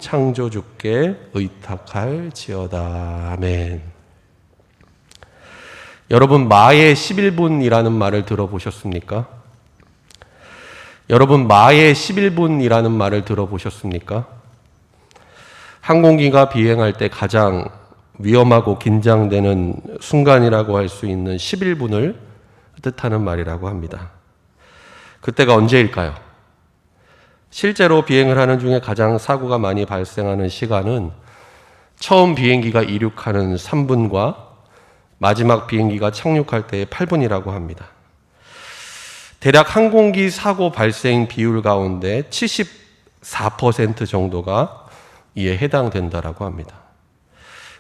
창조주께 의탁할지어다. 아멘. 여러분, 마의 11분이라는 말을 들어보셨습니까? 여러분, 마의 11분이라는 말을 들어보셨습니까? 항공기가 비행할 때 가장 위험하고 긴장되는 순간이라고 할 수 있는 11분을 뜻하는 말이라고 합니다. 그때가 언제일까요? 실제로 비행을 하는 중에 가장 사고가 많이 발생하는 시간은 처음 비행기가 이륙하는 3분과 마지막 비행기가 착륙할 때의 8분이라고 합니다. 대략 항공기 사고 발생 비율 가운데 74% 정도가 이에 해당된다라고 합니다.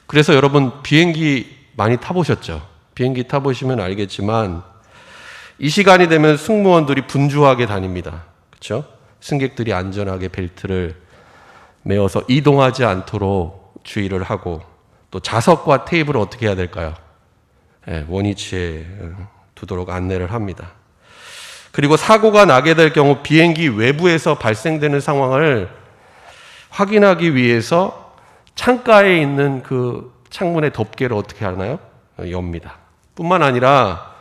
그래서 여러분, 비행기 많이 타보셨죠? 비행기 타보시면 알겠지만 이 시간이 되면 승무원들이 분주하게 다닙니다. 그렇죠? 승객들이 안전하게 벨트를 메어서 이동하지 않도록 주의를 하고, 또 좌석과 테이블을 어떻게 해야 될까요? 원위치에 두도록 안내를 합니다. 그리고 사고가 나게 될 경우 비행기 외부에서 발생되는 상황을 확인하기 위해서 창가에 있는 그 창문의 덮개를 어떻게 하나요? 엽니다. 뿐만 아니라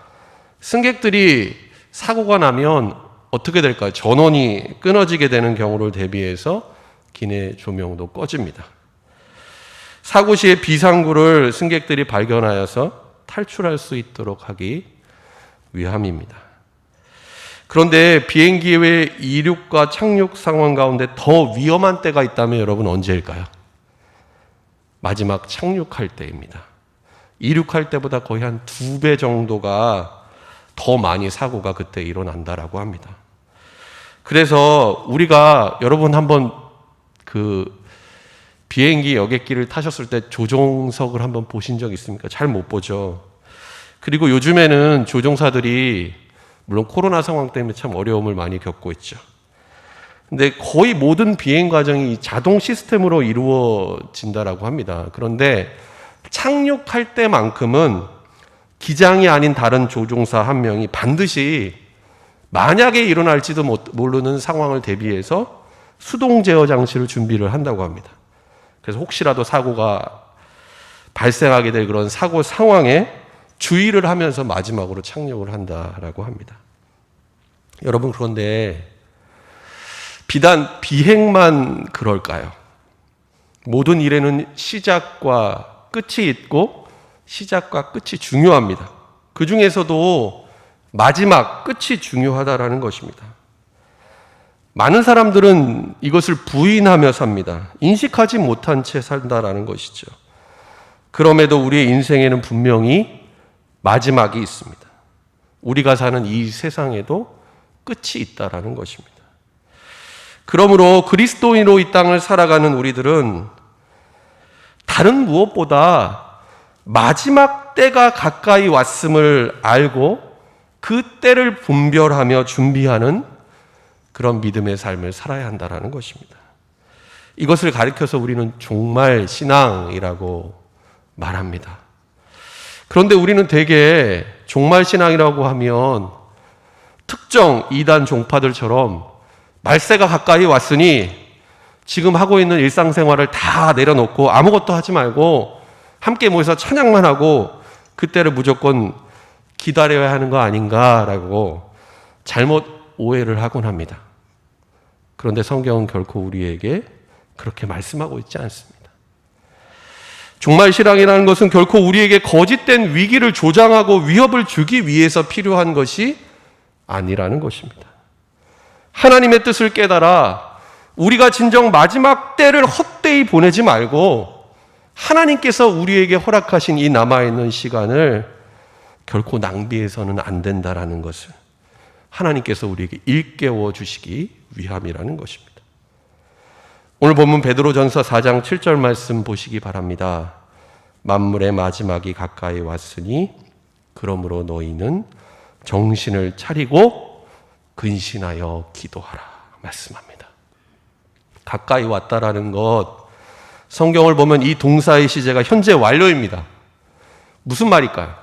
승객들이 사고가 나면 어떻게 될까요? 전원이 끊어지게 되는 경우를 대비해서 기내 조명도 꺼집니다. 사고 시에 비상구를 승객들이 발견하여서 탈출할 수 있도록 하기 위함입니다. 그런데 비행기 외 이륙과 착륙 상황 가운데 더 위험한 때가 있다면 여러분, 언제일까요? 마지막 착륙할 때입니다. 이륙할 때보다 거의 한 2배 정도가 더 많이 사고가 그때 일어난다라고 합니다. 그래서 우리가, 여러분 한번 그 비행기 여객기를 타셨을 때 조종석을 한번 보신 적 있습니까? 잘 못 보죠. 그리고 요즘에는 조종사들이 물론 코로나 상황 때문에 참 어려움을 많이 겪고 있죠. 근데 거의 모든 비행 과정이 자동 시스템으로 이루어진다라고 합니다. 그런데 착륙할 때만큼은 기장이 아닌 다른 조종사 한 명이 반드시 만약에 일어날지도 모르는 상황을 대비해서 수동 제어 장치를 준비를 한다고 합니다. 그래서 혹시라도 사고가 발생하게 될 그런 사고 상황에 주의를 하면서 마지막으로 착륙을 한다라고 합니다. 여러분, 그런데 비단 비행만 그럴까요? 모든 일에는 시작과 끝이 있고 시작과 끝이 중요합니다. 그 중에서도 마지막 끝이 중요하다라는 것입니다. 많은 사람들은 이것을 부인하며 삽니다. 인식하지 못한 채 산다라는 것이죠. 그럼에도 우리의 인생에는 분명히 마지막이 있습니다. 우리가 사는 이 세상에도 끝이 있다라는 것입니다. 그러므로 그리스도인으로 이 땅을 살아가는 우리들은 다른 무엇보다 마지막 때가 가까이 왔음을 알고 그 때를 분별하며 준비하는 그런 믿음의 삶을 살아야 한다는 것입니다. 이것을 가리켜서 우리는 종말 신앙이라고 말합니다. 그런데 우리는 대개 종말 신앙이라고 하면 특정 이단 종파들처럼 말세가 가까이 왔으니 지금 하고 있는 일상생활을 다 내려놓고 아무것도 하지 말고 함께 모여서 찬양만 하고 그때를 무조건 기다려야 하는 거 아닌가라고 잘못 오해를 하곤 합니다. 그런데 성경은 결코 우리에게 그렇게 말씀하고 있지 않습니다. 종말 신앙이라는 것은 결코 우리에게 거짓된 위기를 조장하고 위협을 주기 위해서 필요한 것이 아니라는 것입니다. 하나님의 뜻을 깨달아 우리가 진정 마지막 때를 헛되이 보내지 말고 하나님께서 우리에게 허락하신 이 남아있는 시간을 결코 낭비해서는 안 된다라는 것을 하나님께서 우리에게 일깨워 주시기 위함이라는 것입니다. 오늘 본문 베드로전서 4장 7절 말씀 보시기 바랍니다. 만물의 마지막이 가까이 왔으니 그러므로 너희는 정신을 차리고 근신하여 기도하라 말씀합니다. 가까이 왔다라는 것, 성경을 보면 이 동사의 시제가 현재 완료입니다. 무슨 말일까요?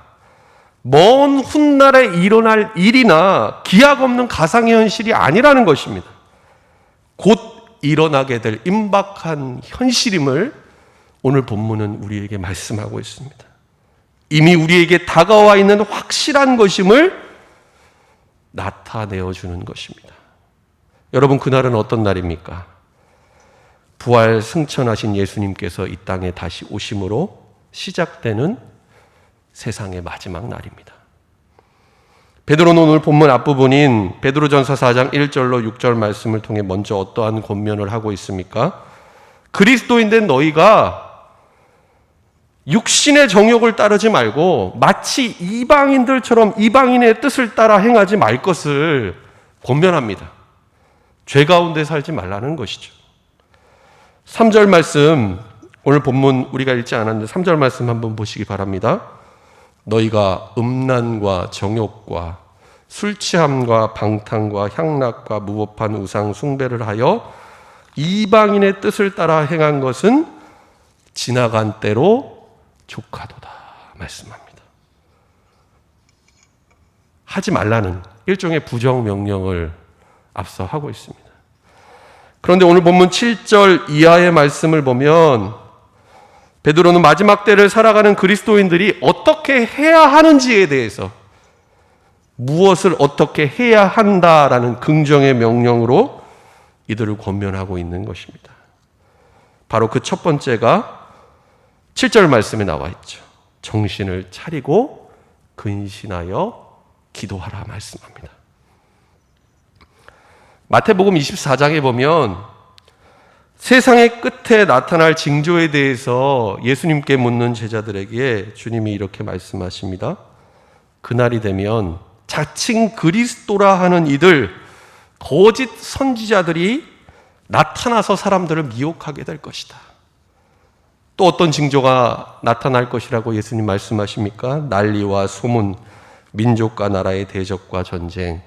먼 훗날에 일어날 일이나 기약 없는 가상의 현실이 아니라는 것입니다. 곧 일어나게 될 임박한 현실임을 오늘 본문은 우리에게 말씀하고 있습니다. 이미 우리에게 다가와 있는 확실한 것임을 나타내어 주는 것입니다. 여러분, 그날은 어떤 날입니까? 부활 승천하신 예수님께서 이 땅에 다시 오심으로 시작되는 세상의 마지막 날입니다. 베드로는 오늘 본문 앞부분인 베드로전서 4장 1절로 6절 말씀을 통해 먼저 어떠한 권면을 하고 있습니까? 그리스도인 된 너희가 육신의 정욕을 따르지 말고 마치 이방인들처럼 이방인의 뜻을 따라 행하지 말 것을 권면합니다. 죄 가운데 살지 말라는 것이죠. 3절 말씀, 오늘 본문 우리가 읽지 않았는데 3절 말씀 한번 보시기 바랍니다. 너희가 음란과 정욕과 술 취함과 방탕과 향락과 무법한 우상 숭배를 하여 이방인의 뜻을 따라 행한 것은 지나간 때로 족하도다 말씀합니다. 하지 말라는 일종의 부정명령을 앞서 하고 있습니다. 그런데 오늘 본문 7절 이하의 말씀을 보면 베드로는 마지막 때를 살아가는 그리스도인들이 어떻게 해야 하는지에 대해서, 무엇을 어떻게 해야 한다라는 긍정의 명령으로 이들을 권면하고 있는 것입니다. 바로 그 첫 번째가 7절 말씀에 나와 있죠. 정신을 차리고 근신하여 기도하라 말씀합니다. 마태복음 24장에 보면 세상의 끝에 나타날 징조에 대해서 예수님께 묻는 제자들에게 주님이 이렇게 말씀하십니다. 그날이 되면 자칭 그리스도라 하는 이들, 거짓 선지자들이 나타나서 사람들을 미혹하게 될 것이다. 또 어떤 징조가 나타날 것이라고 예수님 말씀하십니까? 난리와 소문, 민족과 나라의 대적과 전쟁,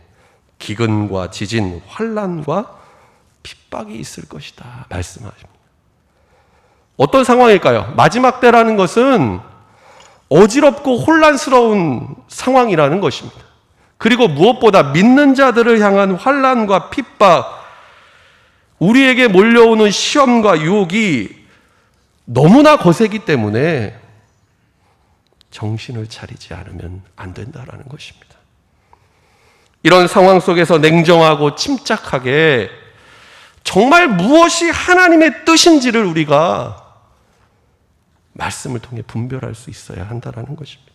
기근과 지진, 환난과 핍박이 있을 것이다 말씀하십니다. 어떤 상황일까요? 마지막 때라는 것은 어지럽고 혼란스러운 상황이라는 것입니다. 그리고 무엇보다 믿는 자들을 향한 환난과 핍박, 우리에게 몰려오는 시험과 유혹이 너무나 거세기 때문에 정신을 차리지 않으면 안 된다라는 것입니다. 이런 상황 속에서 냉정하고 침착하게 정말 무엇이 하나님의 뜻인지를 우리가 말씀을 통해 분별할 수 있어야 한다는 것입니다.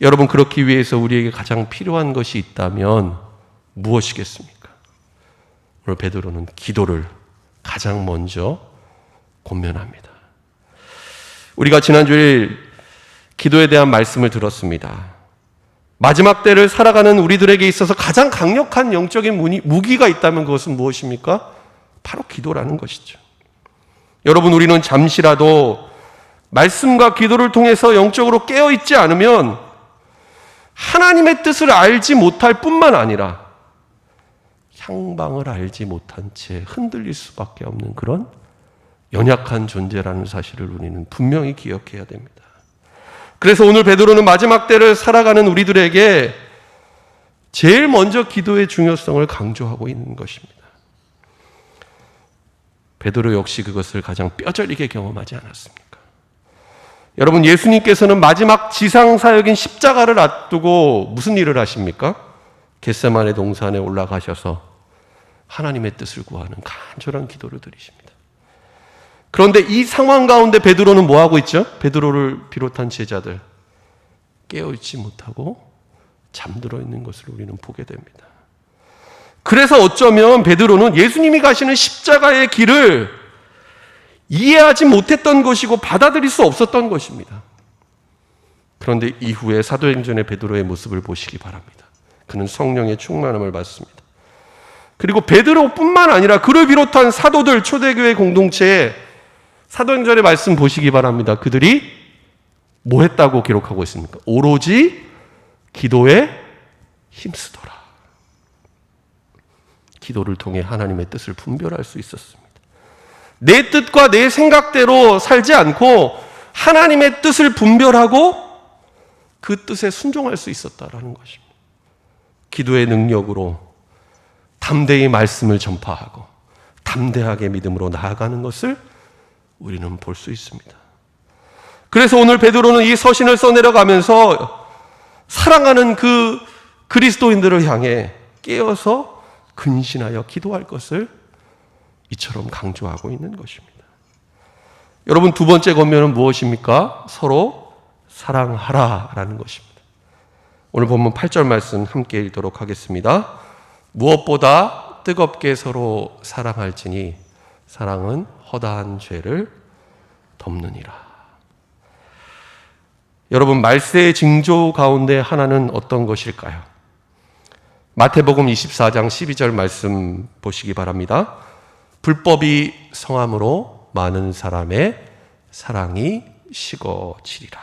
여러분, 그렇기 위해서 우리에게 가장 필요한 것이 있다면 무엇이겠습니까? 오늘 베드로는 기도를 가장 먼저 권면합니다. 우리가 지난주에 기도에 대한 말씀을 들었습니다. 마지막 때를 살아가는 우리들에게 있어서 가장 강력한 영적인 무기가 있다면 그것은 무엇입니까? 바로 기도라는 것이죠. 여러분, 우리는 잠시라도 말씀과 기도를 통해서 영적으로 깨어있지 않으면 하나님의 뜻을 알지 못할 뿐만 아니라 향방을 알지 못한 채 흔들릴 수밖에 없는 그런 연약한 존재라는 사실을 우리는 분명히 기억해야 됩니다. 그래서 오늘 베드로는 마지막 때를 살아가는 우리들에게 제일 먼저 기도의 중요성을 강조하고 있는 것입니다. 베드로 역시 그것을 가장 뼈저리게 경험하지 않았습니까? 여러분, 예수님께서는 마지막 지상사역인 십자가를 앞두고 무슨 일을 하십니까? 겟세마네 동산에 올라가셔서 하나님의 뜻을 구하는 간절한 기도를 드리십니다. 그런데 이 상황 가운데 베드로는 뭐하고 있죠? 베드로를 비롯한 제자들 깨어있지 못하고 잠들어 있는 것을 우리는 보게 됩니다. 그래서 어쩌면 베드로는 예수님이 가시는 십자가의 길을 이해하지 못했던 것이고 받아들일 수 없었던 것입니다. 그런데 이후에 사도행전의 베드로의 모습을 보시기 바랍니다. 그는 성령의 충만함을 받습니다. 그리고 베드로뿐만 아니라 그를 비롯한 사도들, 초대교회 공동체에 사도행전의 말씀 보시기 바랍니다. 그들이 뭐 했다고 기록하고 있습니까? 오로지 기도에 힘쓰더라. 기도를 통해 하나님의 뜻을 분별할 수 있었습니다. 내 뜻과 내 생각대로 살지 않고 하나님의 뜻을 분별하고 그 뜻에 순종할 수 있었다라는 것입니다. 기도의 능력으로 담대히 말씀을 전파하고 담대하게 믿음으로 나아가는 것을 우리는 볼 수 있습니다. 그래서 오늘 베드로는 이 서신을 써내려가면서 사랑하는 그 그리스도인들을 향해 깨어서 근신하여 기도할 것을 이처럼 강조하고 있는 것입니다. 여러분, 두 번째 권면은 무엇입니까? 서로 사랑하라라는 것입니다. 오늘 본문 8절 말씀 함께 읽도록 하겠습니다. 무엇보다 뜨겁게 서로 사랑할지니 사랑은 허다한 죄를 덮느니라. 여러분, 말세의 징조 가운데 하나는 어떤 것일까요? 마태복음 24장 12절 말씀 보시기 바랍니다. 불법이 성함으로 많은 사람의 사랑이 식어지리라.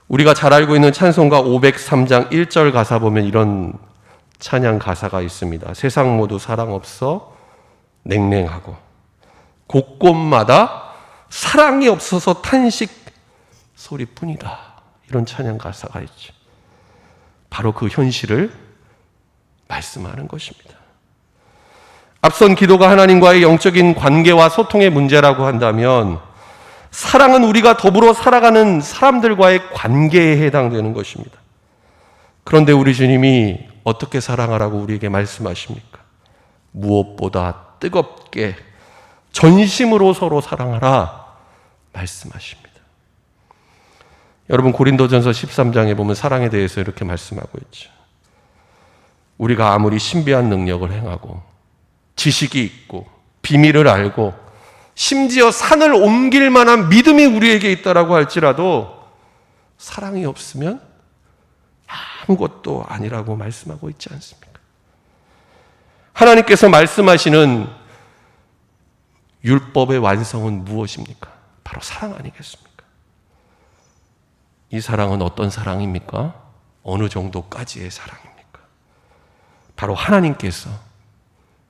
우리가 잘 알고 있는 찬송가 503장 1절 가사 보면 이런 찬양 가사가 있습니다. 세상 모두 사랑 없어 냉랭하고 곳곳마다 사랑이 없어서 탄식 소리뿐이다. 이런 찬양 가사가 있죠. 바로 그 현실을 말씀하는 것입니다. 앞선 기도가 하나님과의 영적인 관계와 소통의 문제라고 한다면 사랑은 우리가 더불어 살아가는 사람들과의 관계에 해당되는 것입니다. 그런데 우리 주님이 어떻게 사랑하라고 우리에게 말씀하십니까? 무엇보다 뜨겁게 전심으로 서로 사랑하라 말씀하십니다. 여러분, 고린도전서 13장에 보면 사랑에 대해서 이렇게 말씀하고 있죠. 우리가 아무리 신비한 능력을 행하고 지식이 있고 비밀을 알고 심지어 산을 옮길 만한 믿음이 우리에게 있다라고 할지라도 사랑이 없으면 아무것도 아니라고 말씀하고 있지 않습니까? 하나님께서 말씀하시는 율법의 완성은 무엇입니까? 바로 사랑 아니겠습니까? 이 사랑은 어떤 사랑입니까? 어느 정도까지의 사랑입니까? 바로 하나님께서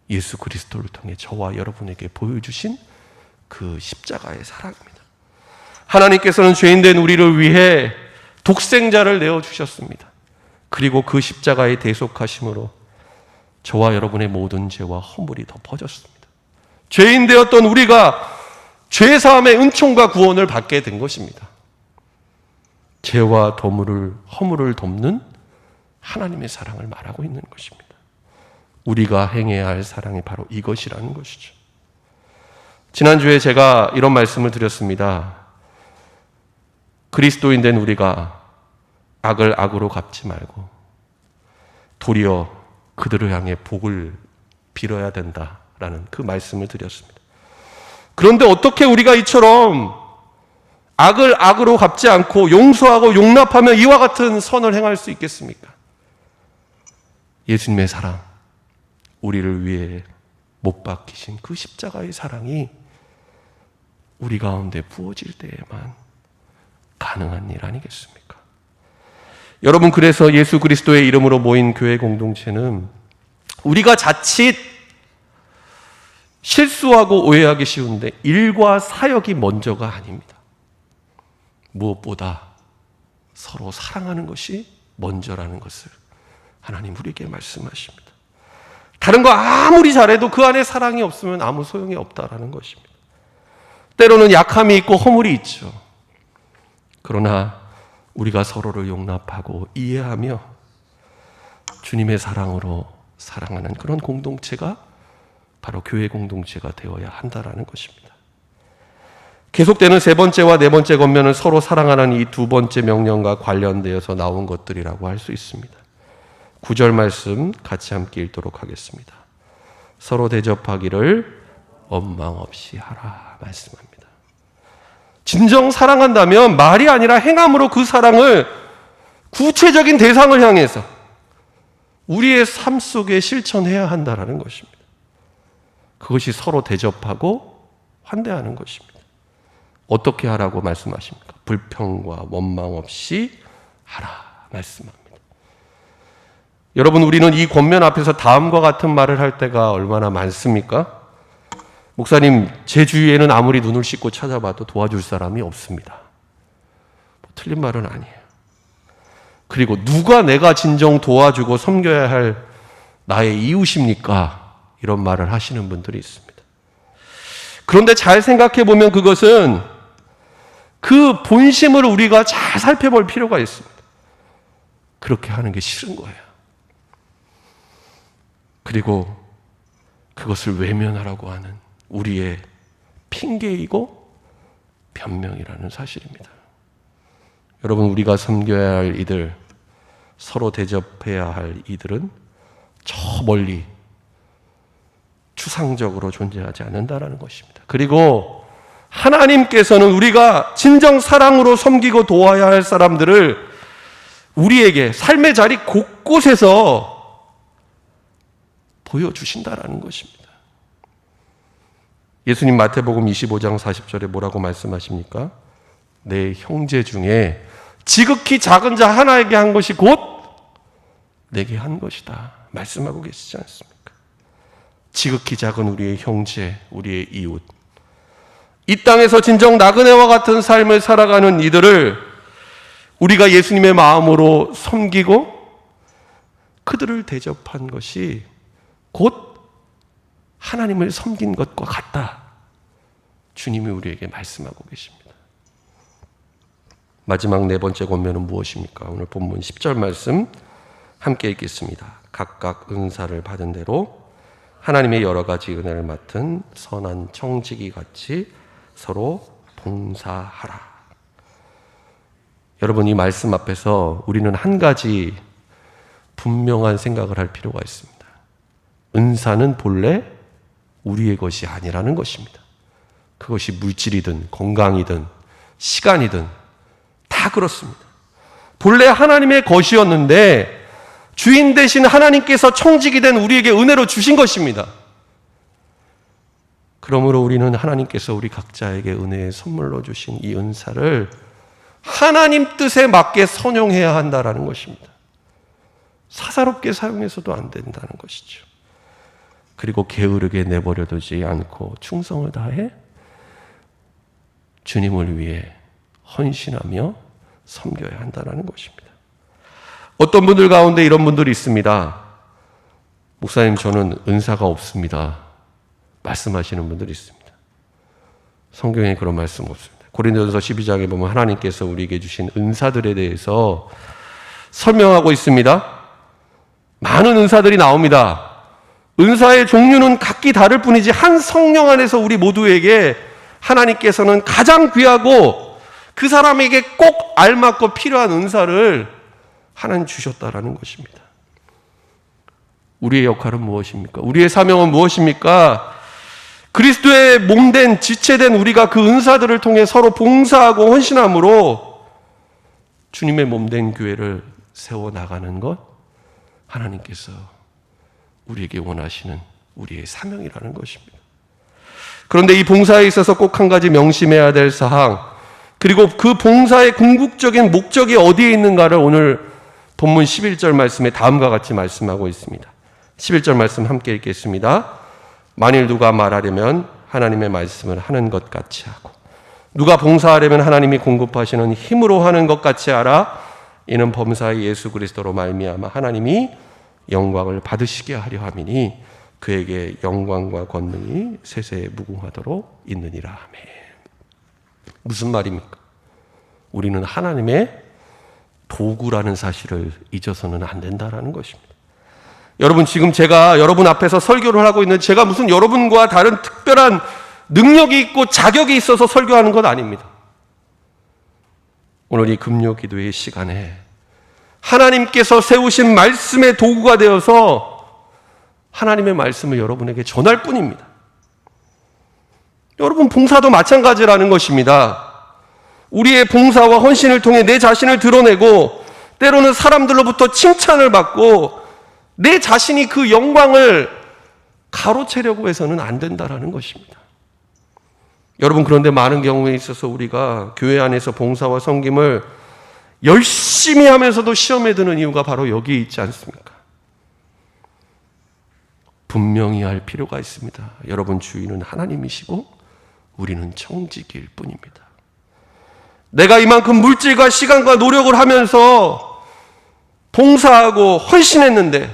예수 그리스도를 통해 저와 여러분에게 보여주신 그 십자가의 사랑입니다. 하나님께서는 죄인된 우리를 위해 독생자를 내어주셨습니다. 그리고 그 십자가의 대속하심으로 저와 여러분의 모든 죄와 허물이 덮어졌습니다. 죄인 되었던 우리가 죄사함의 은총과 구원을 받게 된 것입니다. 죄와 허물을 덮는 하나님의 사랑을 말하고 있는 것입니다. 우리가 행해야 할 사랑이 바로 이것이라는 것이죠. 지난주에 제가 이런 말씀을 드렸습니다. 그리스도인 된 우리가 악을 악으로 갚지 말고 도리어 그들을 향해 복을 빌어야 된다라는 그 말씀을 드렸습니다. 그런데 어떻게 우리가 이처럼 악을 악으로 갚지 않고 용서하고 용납하며 이와 같은 선을 행할 수 있겠습니까? 예수님의 사랑, 우리를 위해 못 박히신 그 십자가의 사랑이 우리 가운데 부어질 때에만 가능한 일 아니겠습니까? 여러분, 그래서 예수 그리스도의 이름으로 모인 교회 공동체는 우리가 자칫 실수하고 오해하기 쉬운데 일과 사역이 먼저가 아닙니다. 무엇보다 서로 사랑하는 것이 먼저라는 것을 하나님 우리에게 말씀하십니다. 다른 거 아무리 잘해도 그 안에 사랑이 없으면 아무 소용이 없다라는 것입니다. 때로는 약함이 있고 허물이 있죠. 그러나 우리가 서로를 용납하고 이해하며 주님의 사랑으로 사랑하는 그런 공동체가 바로 교회 공동체가 되어야 한다라는 것입니다. 계속되는 세 번째와 네 번째 권면은 서로 사랑하는 이 두 번째 명령과 관련되어서 나온 것들이라고 할 수 있습니다. 9절 말씀 같이 함께 읽도록 하겠습니다. 서로 대접하기를 원망 없이 하라 말씀합니다. 진정 사랑한다면 말이 아니라 행함으로 그 사랑을 구체적인 대상을 향해서 우리의 삶 속에 실천해야 한다는 것입니다. 그것이 서로 대접하고 환대하는 것입니다. 어떻게 하라고 말씀하십니까? 불평과 원망 없이 하라 말씀합니다. 여러분, 우리는 이 권면 앞에서 다음과 같은 말을 할 때가 얼마나 많습니까? 목사님, 제 주위에는 아무리 눈을 씻고 찾아봐도 도와줄 사람이 없습니다. 틀린 말은 아니에요. 그리고 누가 내가 진정 도와주고 섬겨야 할 나의 이웃입니까? 이런 말을 하시는 분들이 있습니다. 그런데 잘 생각해 보면 그것은 그 본심을 우리가 잘 살펴볼 필요가 있습니다. 그렇게 하는 게 싫은 거예요. 그리고 그것을 외면하라고 하는 우리의 핑계이고 변명이라는 사실입니다. 여러분, 우리가 섬겨야 할 이들, 서로 대접해야 할 이들은 저 멀리 추상적으로 존재하지 않는다라는 것입니다. 그리고 하나님께서는 우리가 진정 사랑으로 섬기고 도와야 할 사람들을 우리에게 삶의 자리 곳곳에서 보여주신다라는 것입니다. 예수님 마태복음 25장 40절에 뭐라고 말씀하십니까? 내 형제 중에 지극히 작은 자 하나에게 한 것이 곧 내게 한 것이다 말씀하고 계시지 않습니까? 지극히 작은 우리의 형제, 우리의 이웃, 이 땅에서 진정 나그네와 같은 삶을 살아가는 이들을 우리가 예수님의 마음으로 섬기고 그들을 대접한 것이 곧 하나님을 섬긴 것과 같다. 주님이 우리에게 말씀하고 계십니다. 마지막 네 번째 권면은 무엇입니까? 오늘 본문 10절 말씀 함께 읽겠습니다. 각각 은사를 받은 대로 하나님의 여러 가지 은혜를 맡은 선한 청지기 같이 서로 봉사하라. 여러분, 이 말씀 앞에서 우리는 한 가지 분명한 생각을 할 필요가 있습니다. 은사는 본래 우리의 것이 아니라는 것입니다. 그것이 물질이든 건강이든 시간이든 다 그렇습니다. 본래 하나님의 것이었는데 주인 대신 하나님께서 청지기 된 우리에게 은혜로 주신 것입니다. 그러므로 우리는 하나님께서 우리 각자에게 은혜의 선물로 주신 이 은사를 하나님 뜻에 맞게 선용해야 한다는 것입니다. 사사롭게 사용해서도 안 된다는 것이죠. 그리고 게으르게 내버려두지 않고 충성을 다해 주님을 위해 헌신하며 섬겨야 한다는 것입니다. 어떤 분들 가운데 이런 분들이 있습니다. 목사님, 저는 은사가 없습니다. 말씀하시는 분들이 있습니다. 성경에 그런 말씀 없습니다. 고린도전서 12장에 보면 하나님께서 우리에게 주신 은사들에 대해서 설명하고 있습니다. 많은 은사들이 나옵니다. 은사의 종류는 각기 다를 뿐이지 한 성령 안에서 우리 모두에게 하나님께서는 가장 귀하고 그 사람에게 꼭 알맞고 필요한 은사를 하나님 주셨다라는 것입니다. 우리의 역할은 무엇입니까? 우리의 사명은 무엇입니까? 그리스도의 몸된 지체된 우리가 그 은사들을 통해 서로 봉사하고 헌신함으로 주님의 몸된 교회를 세워나가는 것, 하나님께서 우리에게 원하시는 우리의 사명이라는 것입니다. 그런데 이 봉사에 있어서 꼭 한 가지 명심해야 될 사항, 그리고 그 봉사의 궁극적인 목적이 어디에 있는가를 오늘 본문 11절 말씀에 다음과 같이 말씀하고 있습니다. 11절 말씀 함께 읽겠습니다. 만일 누가 말하려면 하나님의 말씀을 하는 것 같이 하고 누가 봉사하려면 하나님이 공급하시는 힘으로 하는 것 같이 하라. 이는 범사의 예수 그리스도로 말미암아 하나님이 영광을 받으시게 하려 함이니 그에게 영광과 권능이 세세에 무궁하도록 있느니라. 아멘. 무슨 말입니까? 우리는 하나님의 도구라는 사실을 잊어서는 안 된다는 것입니다. 여러분, 지금 제가 여러분 앞에서 설교를 하고 있는 제가 무슨 여러분과 다른 특별한 능력이 있고 자격이 있어서 설교하는 건 아닙니다. 오늘 이 금요 기도의 시간에 하나님께서 세우신 말씀의 도구가 되어서 하나님의 말씀을 여러분에게 전할 뿐입니다. 여러분, 봉사도 마찬가지라는 것입니다. 우리의 봉사와 헌신을 통해 내 자신을 드러내고 때로는 사람들로부터 칭찬을 받고 내 자신이 그 영광을 가로채려고 해서는 안 된다라는 것입니다. 여러분, 그런데 많은 경우에 있어서 우리가 교회 안에서 봉사와 섬김을 열심히 하면서도 시험에 드는 이유가 바로 여기에 있지 않습니까? 분명히 할 필요가 있습니다. 여러분, 주인은 하나님이시고 우리는 청지기일 뿐입니다. 내가 이만큼 물질과 시간과 노력을 하면서 봉사하고 헌신했는데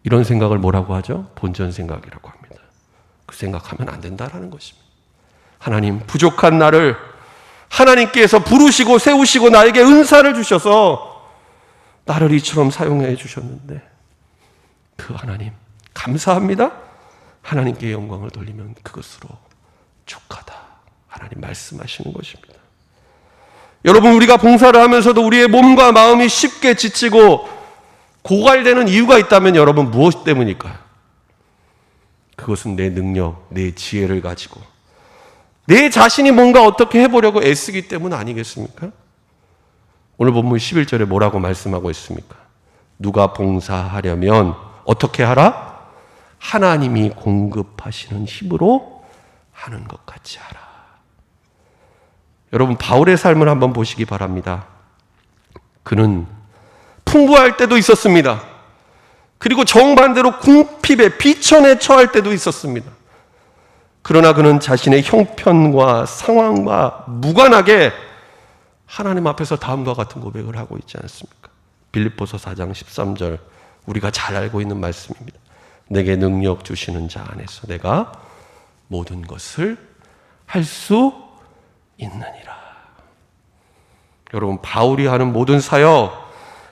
이런 생각을 뭐라고 하죠? 본전 생각이라고 합니다. 그 생각하면 안 된다라는 것입니다. 하나님, 부족한 나를 하나님께서 부르시고 세우시고 나에게 은사를 주셔서 나를 이처럼 사용해 주셨는데 그 하나님 감사합니다. 하나님께 영광을 돌리면 그것으로 족하다. 하나님 말씀하시는 것입니다. 여러분, 우리가 봉사를 하면서도 우리의 몸과 마음이 쉽게 지치고 고갈되는 이유가 있다면 여러분 무엇 때문일까요? 그것은 내 능력, 내 지혜를 가지고 내 자신이 뭔가 어떻게 해보려고 애쓰기 때문 아니겠습니까? 오늘 본문 11절에 뭐라고 말씀하고 있습니까? 누가 봉사하려면 어떻게 하라? 하나님이 공급하시는 힘으로 하는 것 같이 하라. 여러분, 바울의 삶을 한번 보시기 바랍니다. 그는 풍부할 때도 있었습니다. 그리고 정반대로 궁핍에 비천에 처할 때도 있었습니다. 그러나 그는 자신의 형편과 상황과 무관하게 하나님 앞에서 다음과 같은 고백을 하고 있지 않습니까? 빌립보서 4장 13절, 우리가 잘 알고 있는 말씀입니다. 내게 능력 주시는 자 안에서 내가 모든 것을 할 수 있느니라. 여러분, 바울이 하는 모든 사역,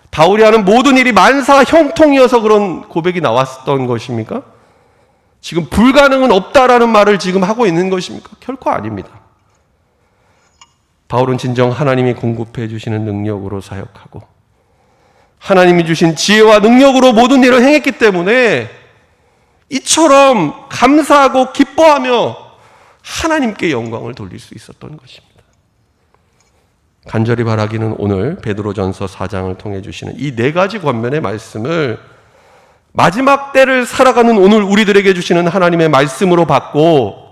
바울이 하는 모든 일이 만사 형통이어서 그런 고백이 나왔던 것입니까? 지금 불가능은 없다라는 말을 지금 하고 있는 것입니까? 결코 아닙니다. 바울은 진정 하나님이 공급해 주시는 능력으로 사역하고 하나님이 주신 지혜와 능력으로 모든 일을 행했기 때문에 이처럼 감사하고 기뻐하며 하나님께 영광을 돌릴 수 있었던 것입니다. 간절히 바라기는 오늘 베드로전서 4장을 통해 주시는 이 네 가지 권면의 말씀을 마지막 때를 살아가는 오늘 우리들에게 주시는 하나님의 말씀으로 받고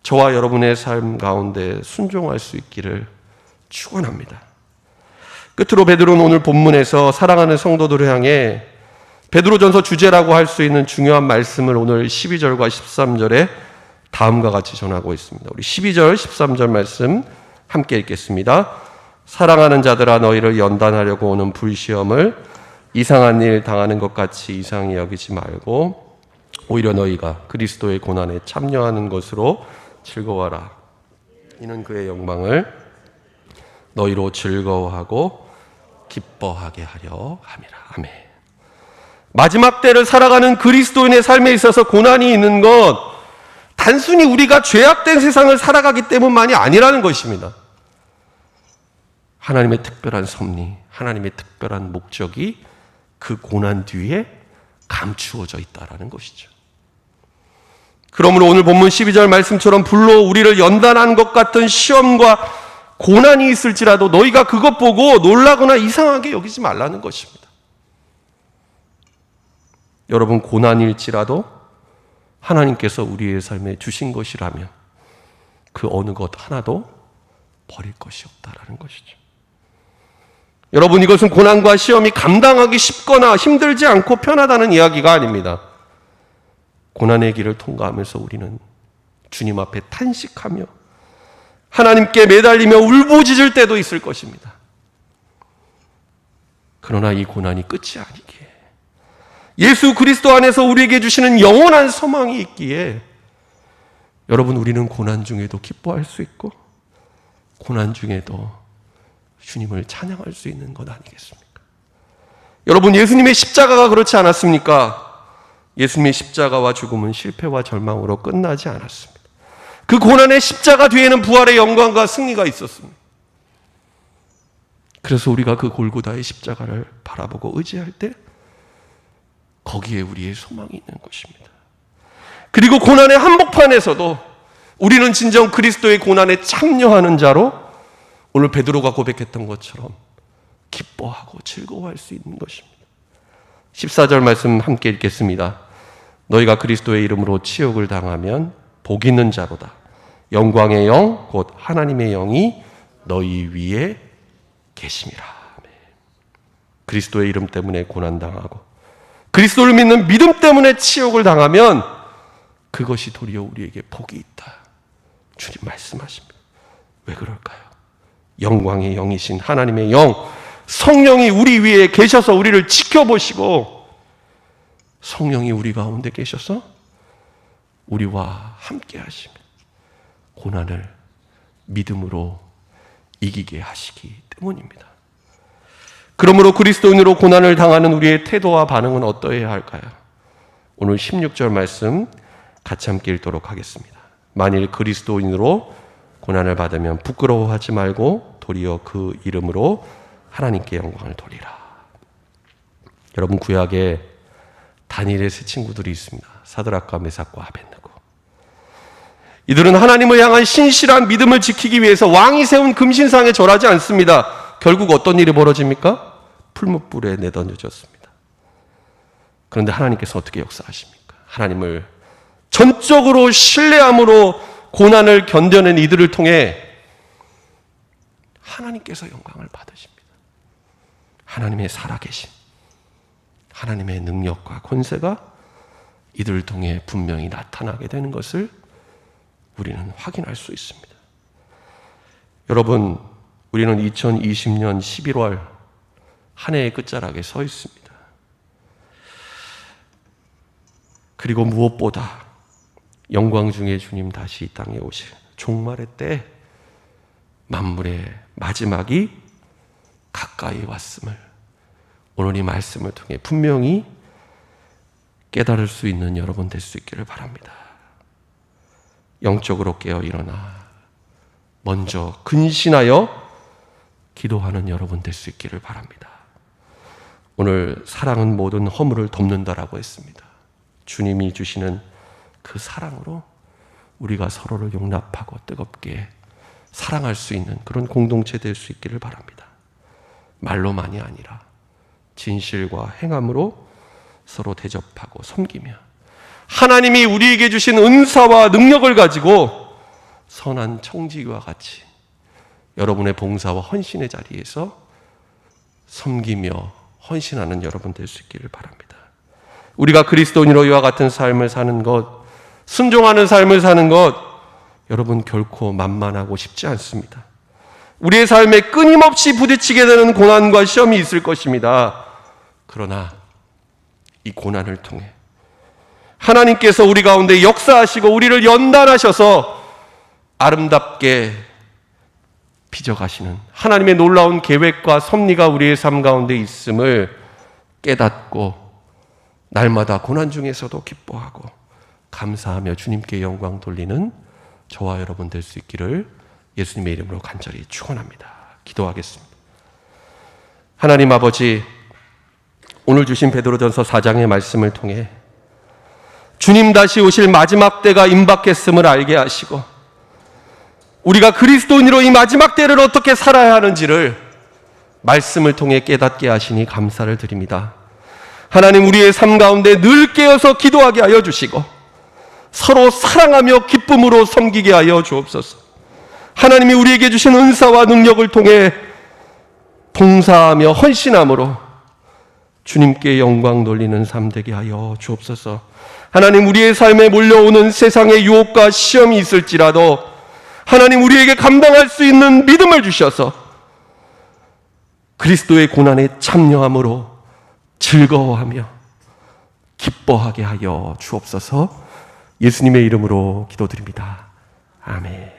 저와 여러분의 삶 가운데 순종할 수 있기를 축원합니다. 끝으로 베드로는 오늘 본문에서 사랑하는 성도들을 향해 베드로전서 주제라고 할 수 있는 중요한 말씀을 오늘 12절과 13절에 다음과 같이 전하고 있습니다. 우리 12절, 13절 말씀 함께 읽겠습니다. 사랑하는 자들아, 너희를 연단하려고 오는 불시험을 이상한 일 당하는 것 같이 이상히 여기지 말고 오히려 너희가 그리스도의 고난에 참여하는 것으로 즐거워하라. 이는 그의 영광을 너희로 즐거워하고 기뻐하게 하려 함이라. 아멘. 마지막 때를 살아가는 그리스도인의 삶에 있어서 고난이 있는 것, 단순히 우리가 죄악된 세상을 살아가기 때문만이 아니라는 것입니다. 하나님의 특별한 섭리, 하나님의 특별한 목적이 그 고난 뒤에 감추어져 있다는 것이죠. 그러므로 오늘 본문 12절 말씀처럼 불로 우리를 연단한 것 같은 시험과 고난이 있을지라도 너희가 그것 보고 놀라거나 이상하게 여기지 말라는 것입니다. 여러분, 고난일지라도 하나님께서 우리의 삶에 주신 것이라면 그 어느 것 하나도 버릴 것이 없다라는 것이죠. 여러분, 이것은 고난과 시험이 감당하기 쉽거나 힘들지 않고 편하다는 이야기가 아닙니다. 고난의 길을 통과하면서 우리는 주님 앞에 탄식하며 하나님께 매달리며 울부짖을 때도 있을 것입니다. 그러나 이 고난이 끝이 아니기에 예수 그리스도 안에서 우리에게 주시는 영원한 소망이 있기에 여러분, 우리는 고난 중에도 기뻐할 수 있고 고난 중에도 주님을 찬양할 수 있는 것 아니겠습니까? 여러분, 예수님의 십자가가 그렇지 않았습니까? 예수님의 십자가와 죽음은 실패와 절망으로 끝나지 않았습니다. 그 고난의 십자가 뒤에는 부활의 영광과 승리가 있었습니다. 그래서 우리가 그 골고다의 십자가를 바라보고 의지할 때 거기에 우리의 소망이 있는 것입니다. 그리고 고난의 한복판에서도 우리는 진정 그리스도의 고난에 참여하는 자로 오늘 베드로가 고백했던 것처럼 기뻐하고 즐거워할 수 있는 것입니다. 14절 말씀 함께 읽겠습니다. 너희가 그리스도의 이름으로 치욕을 당하면 복 있는 자로다. 영광의 영 곧 하나님의 영이 너희 위에 계심이라. 그리스도의 이름 때문에 고난당하고 그리스도를 믿는 믿음 때문에 치욕을 당하면 그것이 도리어 우리에게 복이 있다. 주님 말씀하십니다. 왜 그럴까요? 영광의 영이신 하나님의 영, 성령이 우리 위에 계셔서 우리를 지켜보시고 성령이 우리 가운데 계셔서 우리와 함께 하시며 고난을 믿음으로 이기게 하시기 때문입니다. 그러므로 그리스도인으로 고난을 당하는 우리의 태도와 반응은 어떠해야 할까요? 오늘 16절 말씀 같이 함께 읽도록 하겠습니다. 만일 그리스도인으로 고난을 받으면 부끄러워하지 말고 도리어 그 이름으로 하나님께 영광을 돌리라. 여러분, 구약에 다니엘의 세 친구들이 있습니다. 사드락과 메삭과 아벳느고. 이들은 하나님을 향한 신실한 믿음을 지키기 위해서 왕이 세운 금신상에 절하지 않습니다. 결국 어떤 일이 벌어집니까? 풀무불에 내던져졌습니다. 그런데 하나님께서 어떻게 역사하십니까? 하나님을 전적으로 신뢰함으로 고난을 견뎌낸 이들을 통해 하나님께서 영광을 받으십니다. 하나님의 살아계신 하나님의 능력과 권세가 이들을 통해 분명히 나타나게 되는 것을 우리는 확인할 수 있습니다. 여러분, 우리는 2020년 11월 한 해의 끝자락에 서 있습니다. 그리고 무엇보다 영광 중에 주님 다시 이 땅에 오실 종말의 때 만물의 마지막이 가까이 왔음을 오늘 이 말씀을 통해 분명히 깨달을 수 있는 여러분 될 수 있기를 바랍니다. 영적으로 깨어 일어나 먼저 근신하여 기도하는 여러분 될 수 있기를 바랍니다. 오늘 사랑은 모든 허물을 덮는다라고 했습니다. 주님이 주시는 그 사랑으로 우리가 서로를 용납하고 뜨겁게 사랑할 수 있는 그런 공동체 될 수 있기를 바랍니다. 말로만이 아니라 진실과 행함으로 서로 대접하고 섬기며 하나님이 우리에게 주신 은사와 능력을 가지고 선한 청지기와 같이 여러분의 봉사와 헌신의 자리에서 섬기며 헌신하는 여러분 될 수 있기를 바랍니다. 우리가 그리스도인으로 이와 같은 삶을 사는 것, 순종하는 삶을 사는 것, 여러분 결코 만만하고 쉽지 않습니다. 우리의 삶에 끊임없이 부딪히게 되는 고난과 시험이 있을 것입니다. 그러나 이 고난을 통해 하나님께서 우리 가운데 역사하시고 우리를 연단하셔서 아름답게 빚어가시는 하나님의 놀라운 계획과 섭리가 우리의 삶 가운데 있음을 깨닫고 날마다 고난 중에서도 기뻐하고 감사하며 주님께 영광 돌리는 저와 여러분 될 수 있기를 예수님의 이름으로 간절히 축원합니다. 기도하겠습니다. 하나님 아버지, 오늘 주신 베드로전서 4장의 말씀을 통해 주님 다시 오실 마지막 때가 임박했음을 알게 하시고 우리가 그리스도인으로 이 마지막 때를 어떻게 살아야 하는지를 말씀을 통해 깨닫게 하시니 감사를 드립니다. 하나님, 우리의 삶 가운데 늘 깨어서 기도하게 하여 주시고 서로 사랑하며 기쁨으로 섬기게 하여 주옵소서. 하나님이 우리에게 주신 은사와 능력을 통해 봉사하며 헌신함으로 주님께 영광 돌리는 삶 되게 하여 주옵소서. 하나님, 우리의 삶에 몰려오는 세상의 유혹과 시험이 있을지라도 하나님, 우리에게 감당할 수 있는 믿음을 주셔서 그리스도의 고난에 참여함으로 즐거워하며 기뻐하게 하여 주옵소서. 예수님의 이름으로 기도드립니다. 아멘.